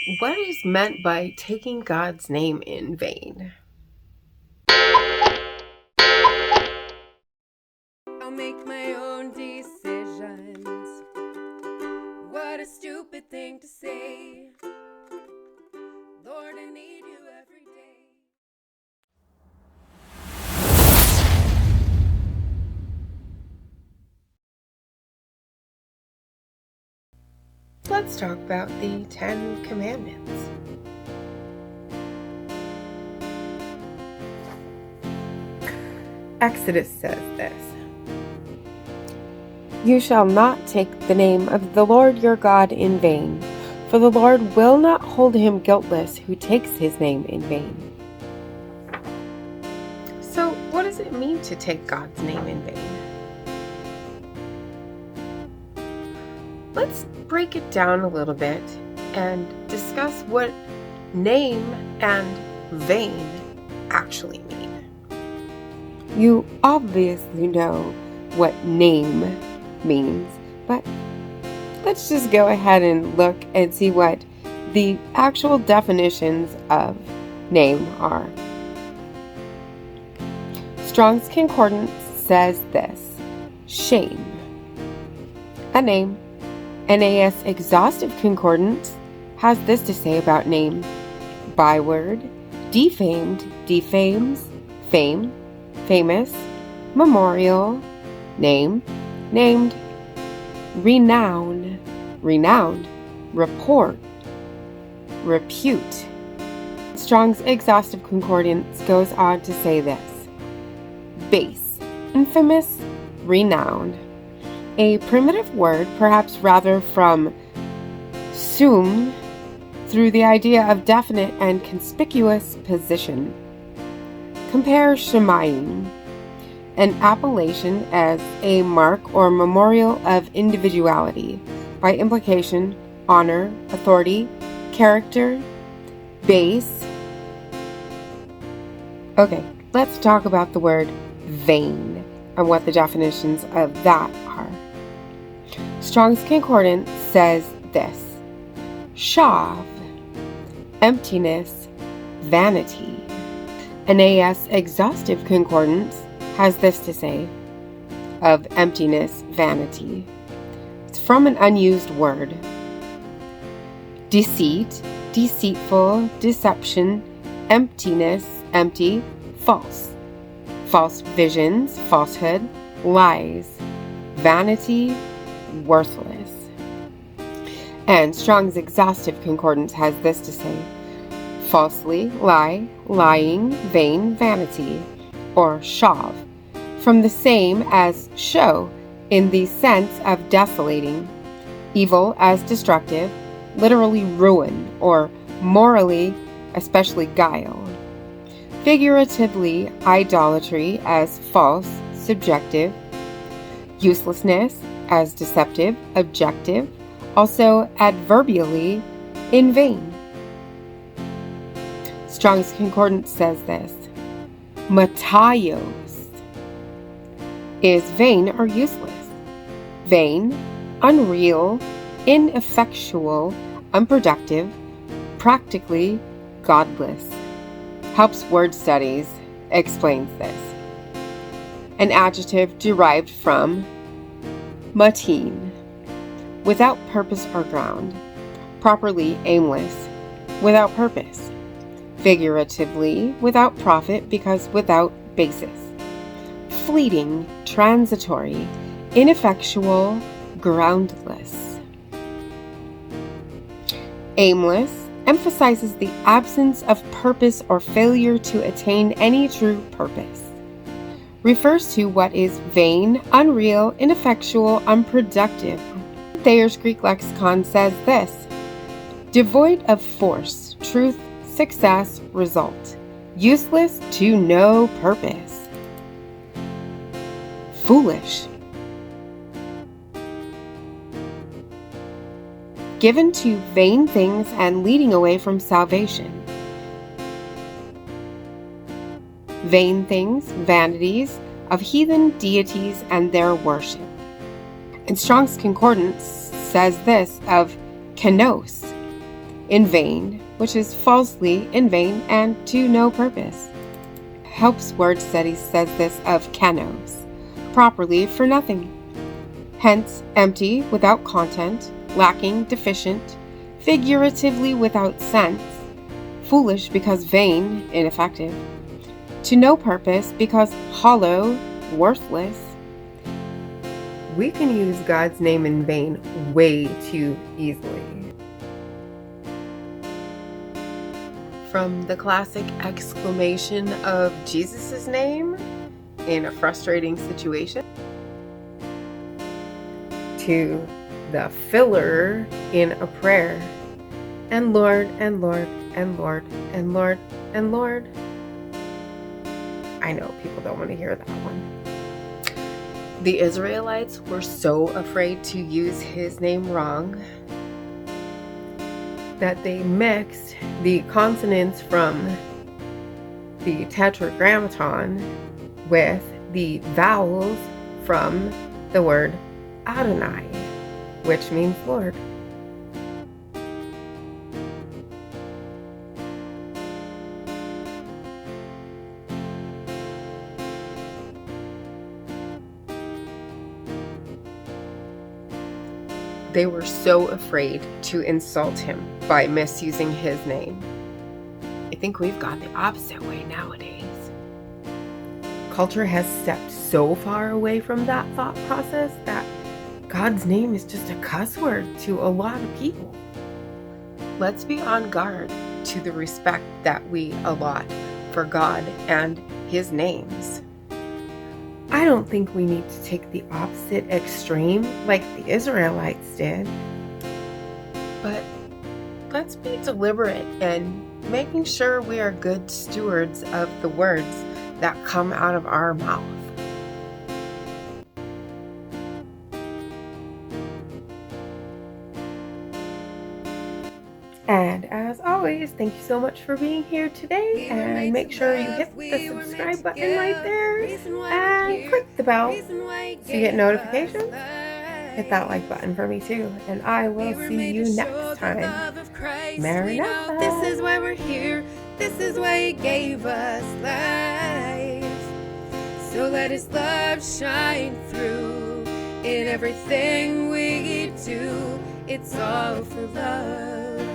What is meant by taking God's name in vain? I'll make my own decisions. What a stupid thing to say. Lord, I need you every day. Let's talk about the 10 Commandments. Exodus says this: "You shall not take the name of the Lord your God in vain, for the Lord will not hold him guiltless who takes his name in vain." So, what does it mean to take God's name in vain? Let's break it down a little bit and discuss what name and vain actually mean. You obviously know what name means, but let's just go ahead and look and see what the actual definitions of name are. Strong's Concordance says this: shame. A name. NAS Exhaustive Concordance has this to say about name: byword, defamed, defames, fame, famous, memorial, name, named, renown, renowned, report, repute. Strong's Exhaustive Concordance goes on to say this: base, infamous, renowned. A primitive word, perhaps rather from sum, through the idea of definite and conspicuous position. Compare shemayim, an appellation as a mark or memorial of individuality, by implication, honor, authority, character, base. Okay, let's talk about the word vain and what the definitions of that are. Strong's Concordance says this: shav, emptiness, vanity. NAS Exhaustive Concordance has this to say of emptiness, vanity. It's from an unused word. Deceit, deceitful, deception, emptiness, empty, false. False visions, falsehood, lies, vanity, worthless. And Strong's Exhaustive Concordance has this to say: falsely, lie, lying, vain, vanity, or shav, from the same as show in the sense of desolating, evil as destructive, literally ruin, or morally, especially guile. Figuratively, idolatry as false, subjective, uselessness as deceptive, objective, also adverbially, in vain. Strong's Concordance says this: matayos is vain or useless. Vain, unreal, ineffectual, unproductive, practically godless. Helps Word Studies explains this. An adjective derived from matin, without purpose or ground, properly aimless, without purpose, figuratively without profit because without basis, fleeting, transitory, ineffectual, groundless. Aimless emphasizes the absence of purpose or failure to attain any true purpose. Refers to what is vain, unreal, ineffectual, unproductive. Thayer's Greek Lexicon says this: devoid of force, truth, success, result, useless to no purpose. Foolish. Given to vain things and leading away from salvation. Vain things, vanities of heathen deities and their worship. And Strong's Concordance says this of kenos, in vain, which is falsely, in vain, and to no purpose. Helps Word Study says this of kanos, properly for nothing. Hence, empty, without content, lacking, deficient, figuratively without sense, foolish because vain, ineffective, to no purpose because hollow, worthless. We can use God's name in vain way too easily. From the classic exclamation of Jesus' name in a frustrating situation to the filler in a prayer, and Lord, and Lord, and Lord, and Lord, and Lord. I know people don't want to hear that one. The Israelites were so afraid to use his name wrong that they mixed the consonants from the tetragrammaton with the vowels from the word Adonai, which means Lord. They were so afraid to insult him by misusing his name. I think we've gone the opposite way nowadays. Culture has stepped so far away from that thought process that God's name is just a cuss word to a lot of people. Let's be on guard to the respect that we allot for God and his names. I don't think we need to take the opposite extreme like the Israelites did. But let's be deliberate in making sure we are good stewards of the words that come out of our mouth. And as always, thank you so much for being here today, and make sure you hit the subscribe button right there and click the bell so you get notifications. Hit that like button for me too, and I will see you next time. Maranatha. This is why we're here. This is why he gave us life. So let his love shine through in everything we do. It's all for love.